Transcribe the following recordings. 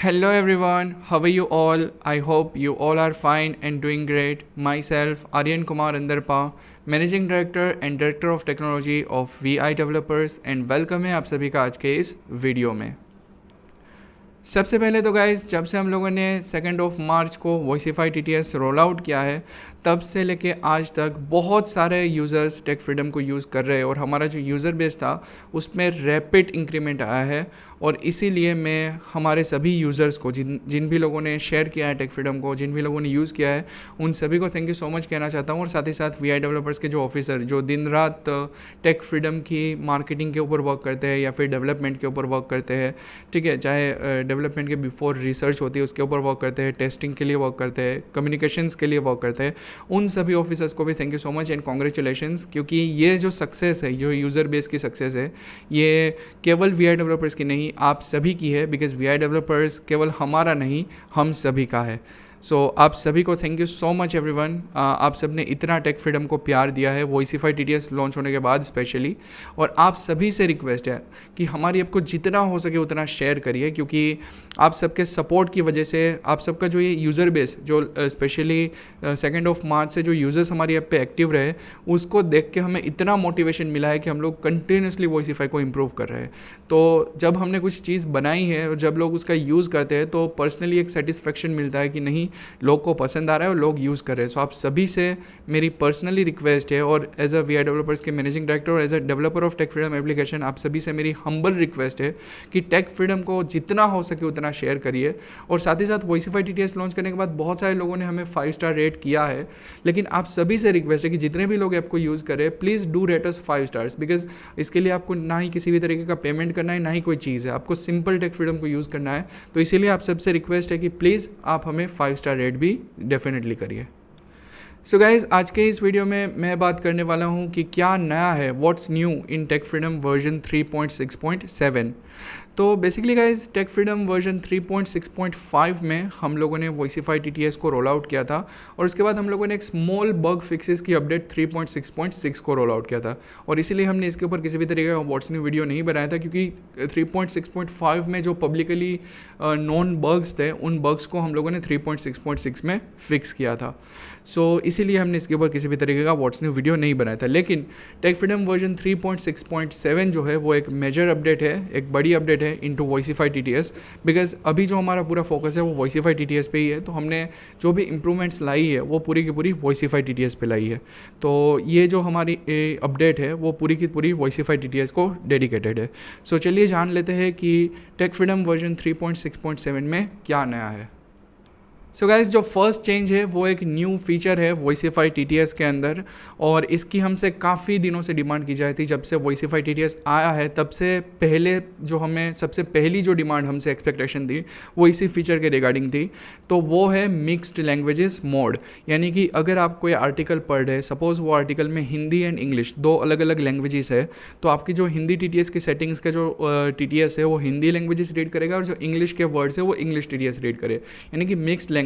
Hello everyone, how are you all? I hope you all are fine and doing great. Myself, Aryan Kumar Andarpa, Managing Director and Director of Technology of VI Developers and welcome है आप सभी का आज के इस video में। सबसे पहले तो गाइज़ जब से हम लोगों ने 2 मार्च को वॉइसिफाई TTS रोल आउट किया है तब से लेके आज तक बहुत सारे यूज़र्स टेक फ्रीडम को यूज़ कर रहे हैं और हमारा जो यूज़र बेस था उसमें रैपिड इंक्रीमेंट आया है। और इसीलिए मैं हमारे सभी यूज़र्स को जिन भी लोगों ने शेयर किया है टेक फ्रीडम को, जिन भी लोगों ने यूज़ किया है, उन सभी को थैंक यू सो मच कहना चाहता हूँ। और साथ ही साथ VI डेवलपर्स के जो ऑफिसर जो दिन रात टेक फ्रीडम की मार्केटिंग के ऊपर वर्क करते हैं या फिर डेवलपमेंट के ऊपर वर्क करते हैं, ठीक है, चाहे डेवलपमेंट के बिफोर रिसर्च होती है उसके ऊपर वर्क करते हैं, टेस्टिंग के लिए वर्क करते हैं, कम्युनिकेशंस के लिए वर्क करते हैं, उन सभी ऑफिसर्स को भी thank you so much and congratulations. क्योंकि ये जो सक्सेस है, जो यूज़र बेस की सक्सेस है, ये केवल VI डेवलपर्स की नहीं, आप सभी की है। बिकॉज VI डेवलपर्स केवल हमारा नहीं, हम सभी का है। सो आप सभी को thank you so much everyone. आप सब ने इतना टेक फ्रीडम को प्यार दिया है वॉइसिफाई TTS लॉन्च होने के बाद स्पेशली। और आप सभी से रिक्वेस्ट है कि हमारी ऐप को जितना हो सके उतना शेयर करिए, क्योंकि आप सबके सपोर्ट की वजह से आप सबका जो ये यूज़र बेस जो स्पेशली 2 मार्च से जो यूज़र्स हमारी ऐप पे एक्टिव रहे, उसको देख के हमें इतना मोटिवेशन मिला है कि हम लोग कंटिन्यूसली वॉइसिफाई को इम्प्रूव कर रहे हैं। तो जब हमने कुछ चीज़ बनाई है और जब लोग उसका यूज़ करते हैं तो पर्सनली एक सेटिस्फेक्शन मिलता है कि नहीं, लोग को पसंद आ रहा है और लोग यूज़ कर रहे हैं। सो आप सभी से मेरी पर्सनली रिक्वेस्ट है और एज अ VI डेवलपर्स के मैनेजिंग डायरेक्टर और as a developer of Tech Freedom application आप सभी से मेरी हम्बल रिक्वेस्ट है कि टेक फ्रीडम को जितना हो सके उतना शेयर करिए। और साथ ही साथ वॉइसिफाई TTS लॉन्च करने के बाद बहुत सारे लोगों ने हमें 5 स्टार रेट किया है, लेकिन आप सभी से रिक्वेस्ट है कि जितने भी लोग ऐप को यूज़ करें please do rate us 5 stars. Because इसके लिए आपको ना ही किसी भी तरीके का पेमेंट करना है, ना ही कोई चीज़ है, आपको सिंपल टेक फ्रीडम को यूज़ करना है। तो इसीलिए आप सबसे रिक्वेस्ट है कि प्लीज़ आप हमें 5 स्टार रेट भी डेफिनेटली करिए। सो गाइज़ आज के इस वीडियो में मैं बात करने वाला हूँ कि क्या नया है, what's new in Tech Freedom version 3.6.7। तो basically guys Tech Freedom version 3.6.5 में हम लोगों ने वॉइसिफाई TTS को रोल आउट किया था और उसके बाद हम लोगों ने एक स्मॉल बग फिक्सेस की अपडेट 3.6.6 को रोल आउट किया था। और इसीलिए हमने इसके ऊपर किसी भी तरीके का व्हाट्स न्यू वीडियो नहीं बनाया था, क्योंकि 3.6.5 में जो पब्लिकली नॉन बग्स थे उन बग्स को हम लोगों ने 3.6.6 में फिक्स किया था। सो इसीलिए हमने इसके ऊपर किसी भी तरीके का व्हाट्स न्यू वीडियो नहीं बनाया था। लेकिन टेक फ्रीडम वर्जन 3.6.7 जो है वो एक मेजर अपडेट है, एक बड़ी अपडेट है इनटू वॉइसिफाई TTS। बिकॉज अभी जो हमारा पूरा फोकस है वो वॉइसिफाई TTS पे ही है, तो हमने जो भी इंप्रूवमेंट्स लाई है वो पूरी की पूरी वॉइसिफाई TTS पे लाई है। तो ये जो हमारी अपडेट है वो पूरी की पूरी वॉइसिफाई TTS को डेडिकेटेड है। सो चलिए जान लेते हैं कि टेक फ्रीडम वर्जन 3.6.7 में क्या नया है। सो गाइस जो फर्स्ट चेंज है वो एक न्यू फीचर है वॉइसिफाई TTS के अंदर, और इसकी हमसे काफ़ी दिनों से डिमांड की जाती थी। जब से वॉइसिफाई TTS आया है तब से पहले जो हमें सबसे पहली जो डिमांड हमसे एक्सपेक्टेशन थी वो इसी फीचर के रिगार्डिंग थी। तो वो है मिक्स्ड लैंग्वेजेस मोड। यानी कि अगर आप कोई आर्टिकल पढ़ रहे, सपोज़ वो आर्टिकल में हिंदी एंड इंग्लिश दो अलग अलग लैंग्वेजेस है, तो आपकी जो हिंदी TTS की सेटिंग्स का जो TTS है वो हिंदी लैंग्वेजेस रीड करेगा और जो इंग्लिश के वर्ड्स है वो इंग्लिश TTS रीड करे, यानी कि मिक्स्ड लैंग्वेजेस।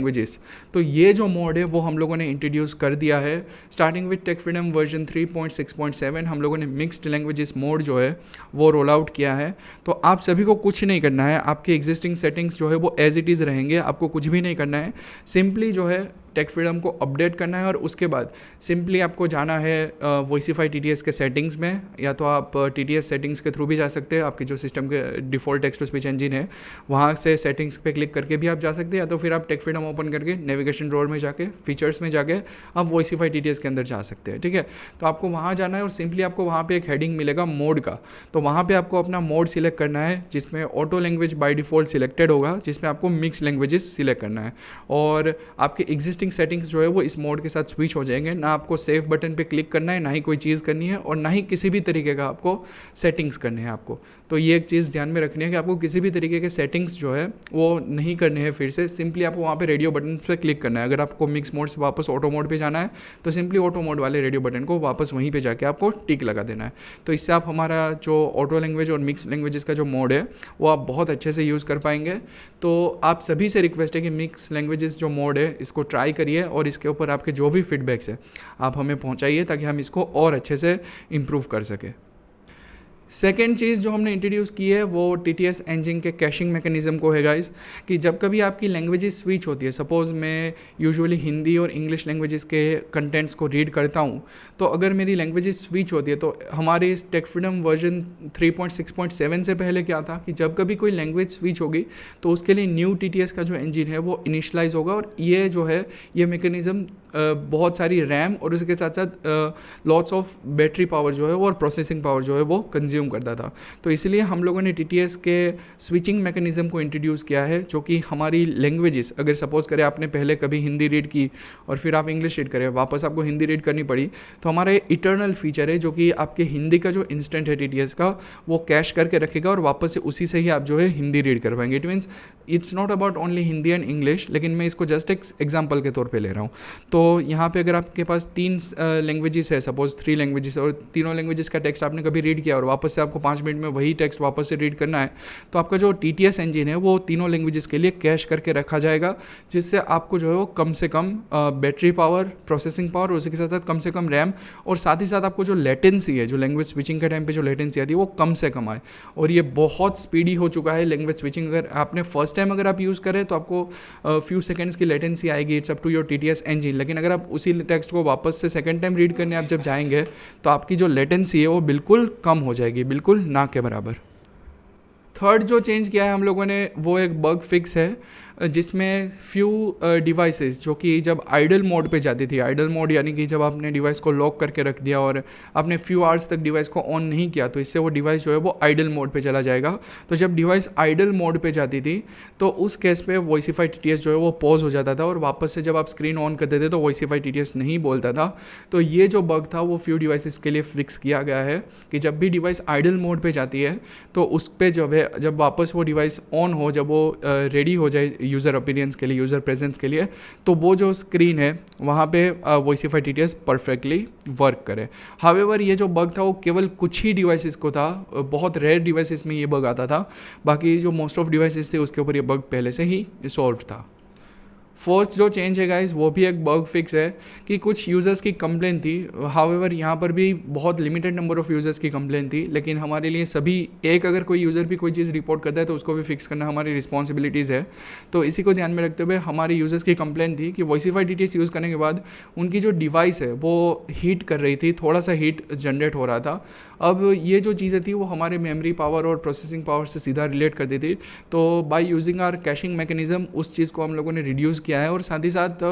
तो ये जो मोड है वो हम लोगों ने इंट्रोड्यूस कर दिया है starting with Tech Freedom version 3.6.7। हम लोगों ने मिक्स्ड लैंग्वेजेस मोड जो है वो रोल आउट किया है। तो आप सभी को कुछ नहीं करना है, आपके एग्जिस्टिंग सेटिंग्स जो है वो एज इट इज़ रहेंगे, आपको कुछ भी नहीं करना है। सिंपली जो है टेक फ्रीडम को अपडेट करना है और उसके बाद सिंपली आपको जाना है वॉइसिफाई TTS के सेटिंग्स में, या तो आप TTS सेटिंग्स के थ्रू भी जा सकते हैं, आपके जो सिस्टम के default text to speech engine है वहाँ से सेटिंग्स पे क्लिक करके भी आप जा सकते हैं, या तो फिर आप टेक फ्रीडम ओपन करके नेविगेशन ड्रॉअर में जाके फीचर्स में जाके आप वॉइसिफाई TTS के अंदर जा सकते हैं। ठीक है, तो आपको वहाँ जाना है और सिंपली आपको वहाँ पर एक हेडिंग मिलेगा मोड का। तो वहाँ पर आपको अपना मोड सिलेक्ट करना है, जिसमें auto language by default selected होगा, जिसमें आपको मिक्स लैंग्वेजेस सिलेक्ट करना है। और आपके एग्जिस्टिंग सेटिंग्स जो है वो इस मोड के साथ स्विच हो जाएंगे। ना आपको सेव बटन पे क्लिक करना है, ना ही कोई चीज़ करनी है, और ना ही किसी भी तरीके का आपको सेटिंग्स करने हैं आपको। तो ये एक चीज़ ध्यान में रखनी है कि आपको किसी भी तरीके के सेटिंग्स जो है वो नहीं करने हैं। फिर से सिंपली आपको वहाँ पे रेडियो बटन पे क्लिक करना है। अगर आपको मिक्स मोड से वापस ऑटो मोड पे जाना है तो सिंपली ऑटो मोड वाले रेडियो बटन को वापस वहीं पे जाके आपको टिक लगा देना है। तो इससे आप हमारा जो ऑटो लैंग्वेज और मिक्स लैंग्वेजेस का जो मोड है वो आप बहुत अच्छे से यूज़ कर पाएंगे। तो आप सभी से रिक्वेस्ट है कि मिक्स लैंग्वेजेस जो मोड है इसको ट्राई करिए और इसके ऊपर आपके जो भी फीडबैक्स है आप हमें पहुंचाइए, ताकि हम इसको और अच्छे से इम्प्रूव कर सकें। सेकेंड चीज़ जो हमने इंट्रोड्यूस की है वो TTS engine के कैशिंग मैकेनिज़्म को है गाइस, कि जब कभी आपकी लैंग्वेजेस स्विच होती है, सपोज़ मैं यूजुअली हिंदी और इंग्लिश लैंग्वेजेस के कंटेंट्स को रीड करता हूँ, तो अगर मेरी लैंग्वेजेस स्विच होती है तो हमारे इस टेक फ्रीडम वर्जन 3.6.7 से पहले क्या था कि जब कभी कोई लैंग्वेज स्विच होगी तो उसके लिए न्यू TTS का जो इंजन है वो इनिशलाइज होगा, और ये जो है ये मैकेनिज़्म बहुत सारी रैम और उसके साथ साथ लॉट्स ऑफ बैटरी पावर जो है वो और प्रोसेसिंग पावर जो है वो कंज्यूम करता था। तो इसलिए हम लोगों ने TTS के स्विचिंग मैकेनिज़्म को इंट्रोड्यूस किया है, जो कि हमारी लैंग्वेजेस, अगर सपोज़ करें आपने पहले कभी हिंदी रीड की और फिर आप इंग्लिश रीड करें, वापस आपको हिंदी रीड करनी पड़ी, तो हमारा इटर्नल फीचर है जो कि आपके हिंदी का जो इंस्टेंट है TTS का वो कैश करके रखेगा और वापस से उसी से ही आप जो है हिंदी रीड कर पाएंगे। It means it's not about only Hindi and English, लेकिन मैं इसको जस्ट एक एग्जाम्पल के तौर पर ले रहा हूँ। तो यहाँ पे अगर आपके पास 3 लैंग्वेजेस है, सपोज 3 लैंग्वेजेस, और तीनों लैंग्वेजेस का टेक्स्ट आपने कभी रीड किया और वापस से आपको 5 मिनट में वही टेक्स्ट वापस से रीड करना है, तो आपका जो TTS इंजन है वो तीनों लैंग्वेजेस के लिए कैश करके रखा जाएगा, जिससे आपको जो है वो कम से कम बैटरी पावर, प्रोसेसिंग पावर, उसी के साथ साथ कम से कम रैम, और साथ ही साथ आपको जो लेटेंसी है, जो लैंग्वेज स्विचिंग के टाइम पे जो लेटेंसी आती है वो कम से कम आए। और ये बहुत स्पीडी हो चुका है लैंग्वेज स्विचिंग। अगर आपने फर्स्ट टाइम अगर आप यूज़ करें तो आपको फ्यू सेकेंड्स की लेटेंसी आएगी, it's up to your TTS engine. लेकिन अगर आप उसी टेक्स्ट को वापस से सेकंड टाइम रीड करने आप जब जाएंगे तो आपकी जो लेटेंसी है वो बिल्कुल कम हो जाएगी, बिल्कुल ना के बराबर। थर्ड जो चेंज किया है हम लोगों ने वो एक बग फिक्स है, जिसमें फ्यू डिवाइसेस जो कि जब आइडल मोड पे जाती थी, आइडल मोड यानी कि जब आपने डिवाइस को लॉक करके रख दिया और आपने फ्यू आवर्स तक डिवाइस को ऑन नहीं किया, तो इससे वो डिवाइस जो है वो आइडल मोड पे चला जाएगा। तो जब डिवाइस आइडल मोड पे जाती थी तो उस केस पे वॉइसिफाई TTS जो है वो पॉज हो जाता था, और वापस से जब आप स्क्रीन ऑन करते थे तो वॉइसिफाई TTS नहीं बोलता था। तो ये जो बग था वो फ्यू डिवाइसेस के लिए फिक्स किया गया है कि जब भी डिवाइस आइडल मोड पे जाती है तो उस पर जब वापस वो डिवाइस ऑन हो, जब वो रेडी हो जाए यूज़र अपीयरेंस के लिए, यूज़र प्रेजेंस के लिए, तो वो जो स्क्रीन है वहाँ पे वॉइसिफाई TTS परफेक्टली वर्क करे। हावेवर ये जो बग था वो केवल कुछ ही डिवाइसेस को था, बहुत रेयर डिवाइसेस में ये बग आता था, बाकी जो मोस्ट ऑफ डिवाइसेस थे उसके ऊपर ये बग पहले से ही सॉल्व था। फोर्थ जो चेंज है गाइस वो भी एक बग फिक्स है कि कुछ यूज़र्स की कंप्लेन थी। हाउएवर यहाँ पर भी बहुत लिमिटेड नंबर ऑफ़ यूज़र्स की कंप्लेन थी, लेकिन हमारे लिए सभी अगर कोई यूज़र भी कोई चीज़ रिपोर्ट करता है तो उसको भी फिक्स करना हमारी रिस्पॉन्सिबिलिटीज़ है। तो इसी को ध्यान में रखते हुए हमारे यूज़र्स की कंप्लेन थी कि वॉइसिफाई TTS यूज़ करने के बाद उनकी जो डिवाइस है वो हीट कर रही थी, थोड़ा सा हीट जनरेट हो रहा था। अब ये जो चीज़ें थी वो हमारे मेमोरी पावर और प्रोसेसिंग पावर से सीधा रिलेट करती थी। तो by using our caching mechanism उस चीज़ को हम लोगों ने रिड्यूस किया है, और साथ ही साथ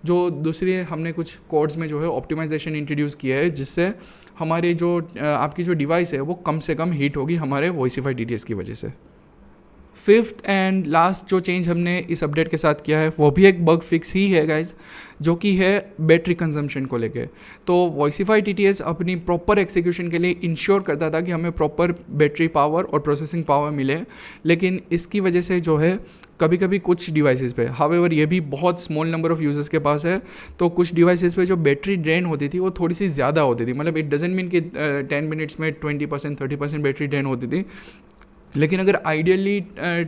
जो दूसरी हमने कुछ कोड्स में जो है ऑप्टिमाइजेशन इंट्रोड्यूस किया है, जिससे हमारे जो आपकी जो डिवाइस है वो कम से कम हीट होगी हमारे वॉइसिफाई TTS की वजह से। फिफ्थ एंड लास्ट जो चेंज हमने इस अपडेट के साथ किया है वो भी एक बग फिक्स ही है गाइज, जो कि है बैटरी कंजम्पशन को लेके। तो वॉइसिफाई TTS अपनी प्रॉपर एक्सिक्यूशन के लिए इंश्योर करता था कि हमें प्रॉपर बैटरी पावर और प्रोसेसिंग पावर मिले, लेकिन इसकी वजह से जो है कभी कभी कुछ डिवाइसेस पे, हावेवर ये भी बहुत स्मॉल नंबर ऑफ़ यूजर्स के पास है, तो कुछ डिवाइसेस पे जो बैटरी ड्रेन होती थी वो थोड़ी सी ज़्यादा होती थी। मतलब इट डजेंट मीन कि 10 मिनट्स में 20% 30% बैटरी ड्रेन होती थी, लेकिन अगर आइडियली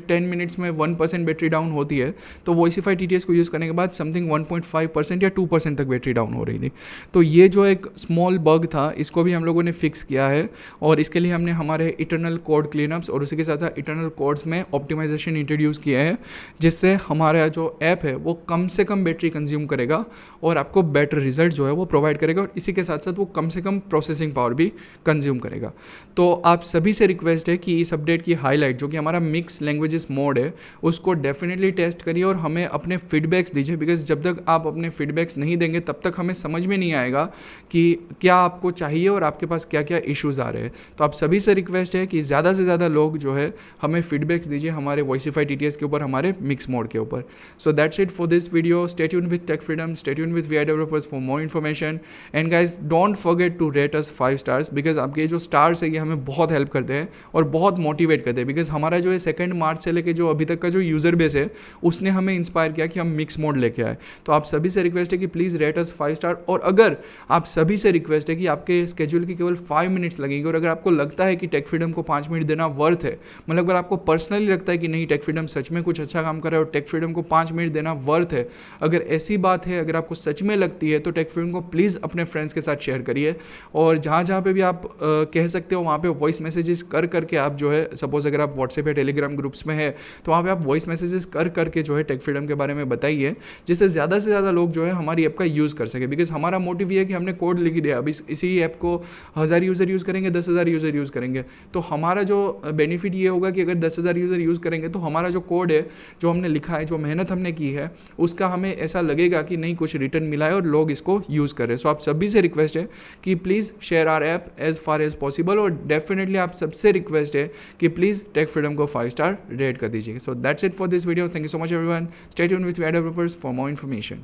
10 मिनट्स में 1% बैटरी डाउन होती है तो वॉइसिफाई TTS को यूज़ करने के बाद समथिंग 1.5% या 2% तक बैटरी डाउन हो रही थी। तो ये जो एक स्मॉल बग था इसको भी हम लोगों ने फिक्स किया है, और इसके लिए हमने हमारे इटर्नल कोड क्लीनअप्स और उसी के साथ साथ इटर्नल कोड्स में ऑप्टिमाइजेशन इंट्रोड्यूस किया है, जिससे हमारा जो ऐप है वो कम से कम बैटरी कंज्यूम करेगा और आपको बेटर रिजल्ट जो है वो प्रोवाइड करेगा, और इसी के साथ साथ वो कम से कम प्रोसेसिंग पावर भी कंज्यूम करेगा। तो आप सभी से रिक्वेस्ट है कि इस अपडेट हाईलाइट जो कि हमारा मिक्स लैंग्वेजेस मोड है उसको डेफिनेटली टेस्ट करिए और हमें अपने फीडबैक्स दीजिए, बिकॉज जब तक आप अपने फीडबैक्स नहीं देंगे तब तक हमें समझ में नहीं आएगा कि क्या आपको चाहिए और आपके पास क्या क्या इश्यूज़ आ रहे हैं। तो आप सभी से रिक्वेस्ट है कि ज़्यादा से ज़्यादा लोग जो है हमें फीडबैक्स दीजिए हमारे वॉइसिफाई TTS के ऊपर, हमारे मिक्स मोड के ऊपर। So that's it for this video. Stay tune with Tech Freedom, stay tune with VI developers for more information, and guys don't forget to rate us 5 stars, because आपके जो stars है ये हमें बहुत help करते हैं और बहुत मोटिवेट रेट करते हैं, बिकॉज हमारा जो है 2 मार्च से लेके जो अभी तक का जो यूज़र बेस है उसने हमें इंस्पायर किया कि हम मिक्स मोड लेके आए। तो आप सभी से रिक्वेस्ट है कि प्लीज़ रेट अस 5 स्टार। और अगर आप सभी से रिक्वेस्ट है कि आपके स्केड्यूल की केवल 5 मिनट्स लगेंगे, और अगर आपको लगता है कि टेक फ्रीडम को 5 मिनट देना वर्थ है, मतलब अगर आपको पर्सनली लगता है कि नहीं टेक फ्रीडम सच में कुछ अच्छा काम कर रहा है और टेक फ्रीडम को 5 मिनट देना वर्थ है, अगर ऐसी बात है, अगर आपको सच में लगती है, तो टेक फ्रीडम को प्लीज़ अपने फ्रेंड्स के साथ शेयर करिए। और जहाँ जहाँ पे भी आप कह सकते हो वहाँ पे वॉइस मैसेजेस कर करके आप जो है, सपोज अगर आप व्हाट्सएप या टेलीग्राम ग्रुप्स में है तो वहाँ पे आप वॉइस मैसेजेस कर करके जो है टेक फ्रीडम के बारे में बताइए, जिससे ज़्यादा से ज़्यादा लोग जो है हमारी ऐप का यूज़ कर सके। बिकॉज हमारा मोटिव ये है कि हमने कोड लिख दिया, अभी इसी ऐप को 1000 यूज़र यूज़ करेंगे, 10,000 यूज़र यूज़ करेंगे, तो हमारा जो बेनिफिट ये होगा कि अगर 10,000 यूज़र यूज़ करेंगे तो हमारा जो कोड है, जो हमने लिखा है, जो मेहनत हमने की है, उसका हमें ऐसा लगेगा कि नहीं कुछ रिटर्न मिला है और लोग इसको यूज़ कर रहे हैं। सो आप सभी से रिक्वेस्ट है कि please share our app as far as possible, और डेफिनेटली आप सबसे रिक्वेस्ट है कि प्लीज़ टेक फ्रीडम को 5 स्टार रेट कर दीजिए। So that's it for this video. Thank you so much everyone. Stay tuned with V developers for more information.